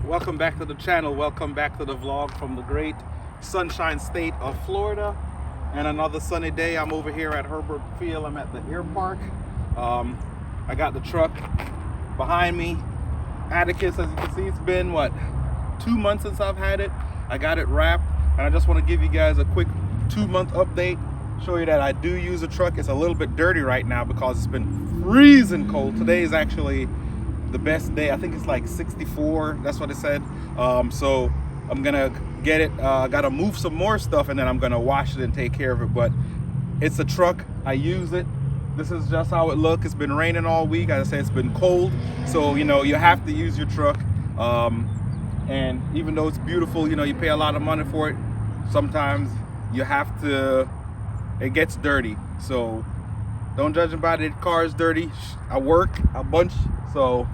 Welcome back to the channel. Welcome back to the vlog from the great sunshine state of Florida. And another sunny day. I'm over here at Herbert Field. I'm at the air park. I got the truck behind me. Atticus, as you can see, it's been what, 2 months since I've had it. I got it wrapped, and I just want to give you guys a quick 2-month update. Show you that I do use the truck. It's a little bit dirty right now because it's been freezing cold. Today is actually the best day. I think it's like 64. That's what it said. So I'm gonna get it. Gotta move some more stuff, and then I'm gonna wash it and take care of it. But it's a truck. I use it. This is just how it looks. It's been raining all week. As I said, it's been cold, so you know you have to use your truck. And even though it's beautiful, you know, you pay a lot of money for it. Sometimes you have to. It gets dirty, so don't judge about it. The car is dirty. I work a bunch, so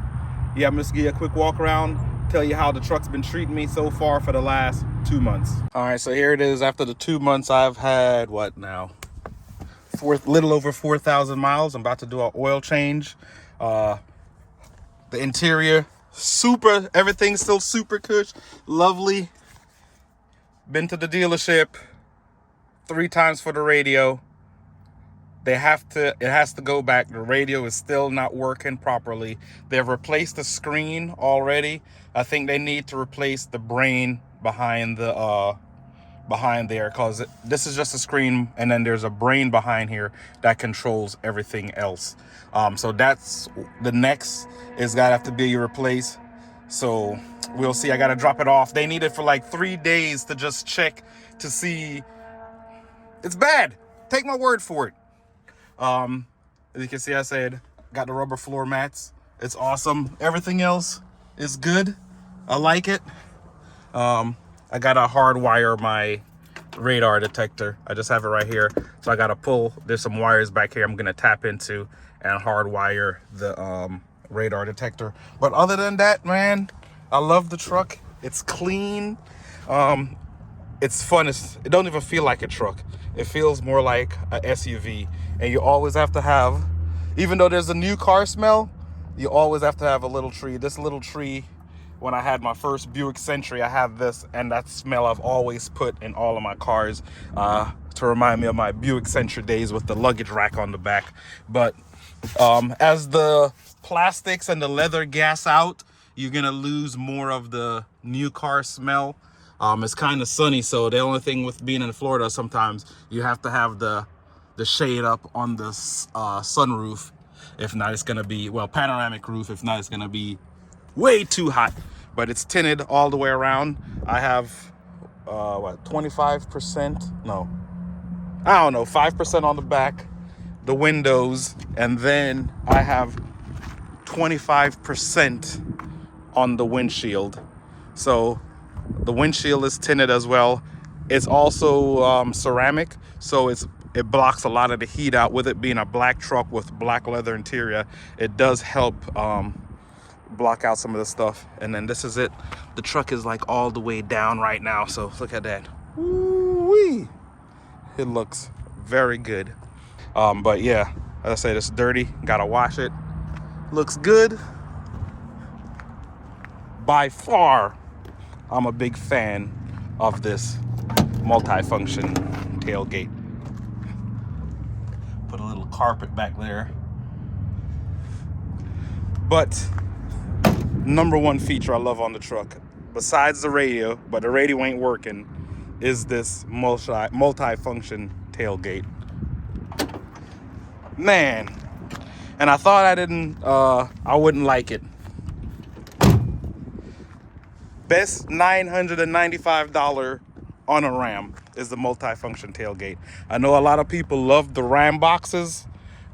yeah, I'm just gonna give you a quick walk around, tell you how the truck's been treating me so far for the last 2 months. All right, so here it is. After the 2 months, I've had what now? Little over 4,000 miles. I'm about to do an oil change. The interior, super. Everything's still super cush, lovely. Been to the dealership 3 times for the radio. It has to go back. The radio is still not working properly. They've replaced the screen already. I think they need to replace the brain behind the behind there, because this is just a screen, and then there's a brain behind here that controls everything else. So that's the next is gotta have to be replaced. So we'll see. I gotta drop it off. They need it for like 3 days to just check to see. It's bad. Take my word for it. As you can see, I said, got the rubber floor mats. It's awesome. Everything else is good. I like it. I gotta hardwire my radar detector. I just have it right here. So I gotta pull, there's some wires back here I'm gonna tap into and hardwire the radar detector. But other than that, man, I love the truck. It's clean. It's fun. It don't even feel like a truck. It feels more like a SUV. And you always have to have, even though there's a new car smell, you always have to have a little tree. This little tree, when I had my first Buick Century, I had this, and that smell I've always put in all of my cars to remind me of my Buick Century days with the luggage rack on the back. But as the plastics and the leather gas out, you're gonna lose more of the new car smell. It's kind of sunny, so the only thing with being in Florida, sometimes you have to have the shade up on the sunroof. If not, it's gonna be, well, panoramic roof. If not, it's gonna be way too hot. But it's tinted all the way around. I have what, 25%? No, I don't know, 5% on the back, the windows, and then I have 25% on the windshield. So the windshield is tinted as well. It's also ceramic, so it blocks a lot of the heat out. With it being a black truck with black leather interior, it does help block out some of the stuff. And then this is it. The truck is like all the way down right now, so look at that. Woo-wee. It looks very good. But yeah, as I said, it's dirty. Gotta wash it. Looks good. By far, I'm a big fan of this multi-function tailgate. Put a little carpet back there. But #1 feature I love on the truck, besides the radio, but the radio ain't working, is this multi-function tailgate. Man, and I thought I wouldn't like it. Best $995 on a Ram is the multi-function tailgate. I know a lot of people love the Ram boxes,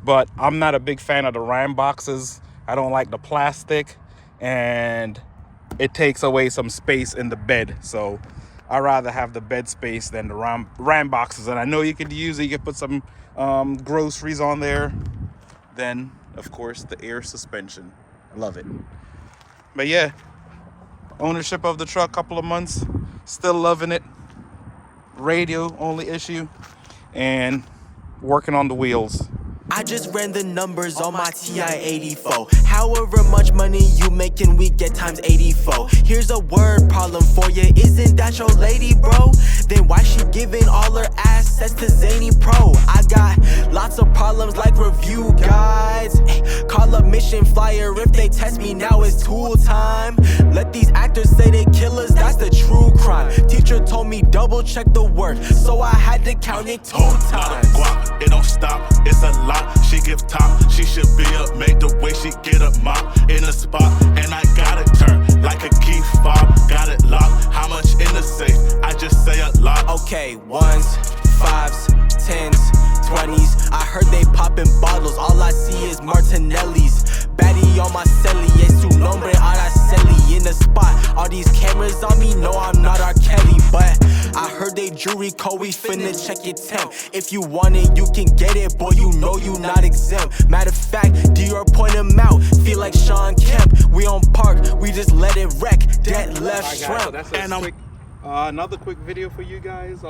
but I'm not a big fan of the Ram boxes. I don't like the plastic, and it takes away some space in the bed. So I'd rather have the bed space than the Ram boxes. And I know you could use it. You could put some groceries on there. Then, of course, the air suspension. I love it. But yeah, ownership of the truck, couple of months, still loving it. Radio only issue, and working on the wheels. I just ran the numbers on my TI-84. However much money you making, we get times 84. Here's a word problem for you, isn't that your lady, bro? Then why she giving all her assets to Zany Pro? I got lots of problems like review guides. Call up Mission Flyer if they test me, now it's tool time. Let these actors say they killers, that's the true crime. Teacher told me double check the word, so I had to count it 2 times. Guap, it don't stop, it's a lot. She give top, she should be up, make the way she get a mop in a spot. And I got it turned like a key fob, got it locked. How much in the safe? I just say a lot. Okay, 1s, 5s, 10s, 20s. I heard they popping bottles, all I see is Martinelli's. Baddie on my celly, es su nombre Araceli. In the spot, all these cameras on me, no I'm not R. Kelly. But I heard they jewelry code, we finna check your temp. If you want it, you can get it, boy, you know you not exempt. Matter of fact, Dior point him out, feel like Sean Kemp. We on park, we just let it wreck, dead left shrimp. So that's a quick, another quick video for you guys.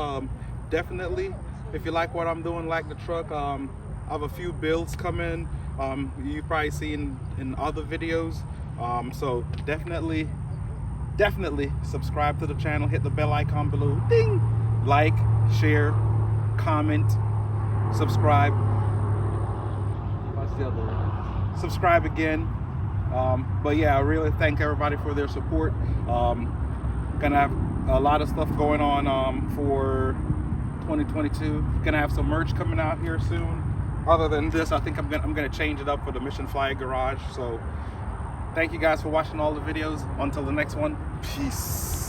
Definitely, if you like what I'm doing, like the truck, I have a few builds coming. You've probably seen in other videos. So definitely subscribe to the channel, hit the bell icon below, ding, like, share, comment, subscribe. What's the other one? Subscribe again. But yeah, I really thank everybody for their support. Gonna have a lot of stuff going on for 2022. Gonna have some merch coming out here soon. Other than this, I think I'm gonna change it up for the Mission Flyer Garage. So thank you guys for watching all the videos. Until the next one, peace.